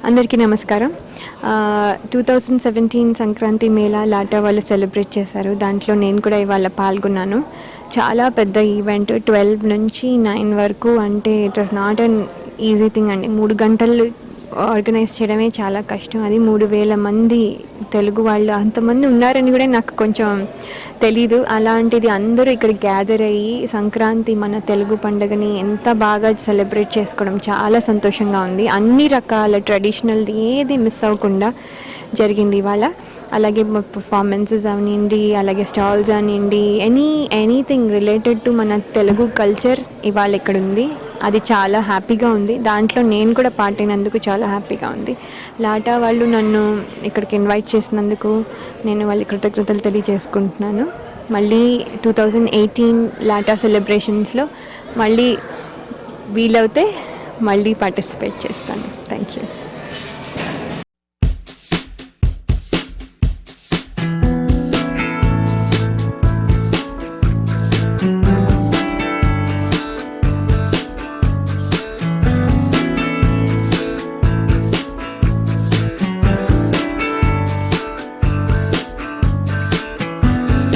అందరికీ నమస్కారం. 2017 సంక్రాంతి మేళా లాటా వాళ్ళు సెలబ్రేట్ చేశారు. దాంట్లో నేను కూడా ఇవాళ పాల్గొన్నాను. చాలా పెద్ద ఈవెంట్ 12 నుంచి 9 వరకు, అంటే it was not an easy thing అండి. 3 గంటలు ఆర్గనైజ్ చేయడమే చాలా కష్టం. అది 3,000 మంది తెలుగు వాళ్ళు అంతమంది ఉన్నారని కూడా నాకు కొంచెం తెలీదు. అలాంటిది అందరూ ఇక్కడ గ్యాదర్ అయ్యి సంక్రాంతి మన తెలుగు పండుగని ఎంత బాగా సెలబ్రేట్ చేసుకోవడం చాలా సంతోషంగా ఉంది. అన్ని రకాల ట్రెడిషనల్ ఏది మిస్ అవ్వకుండా జరిగింది ఇవాళ. అలాగే పర్ఫార్మెన్సెస్ అవనివ్వండి, అలాగే స్టాల్స్ అవనివ్వండి, ఎనీథింగ్ రిలేటెడ్ టు మన తెలుగు కల్చర్ ఇవాళ ఇక్కడ ఉంది. అది చాలా హ్యాపీగా ఉంది. దాంట్లో నేను కూడా పార్ట్ అయినందుకు చాలా హ్యాపీగా ఉంది. లాటా వాళ్ళు నన్ను ఇక్కడికి ఇన్వైట్ చేసినందుకు నేను వాళ్ళకి కృతజ్ఞతలు తెలియజేసుకుంటున్నాను. మళ్ళీ 2018 లాటా సెలబ్రేషన్స్లో మళ్ళీ వీలవుతే మళ్ళీ పార్టిసిపేట్ చేస్తాను. Thank you.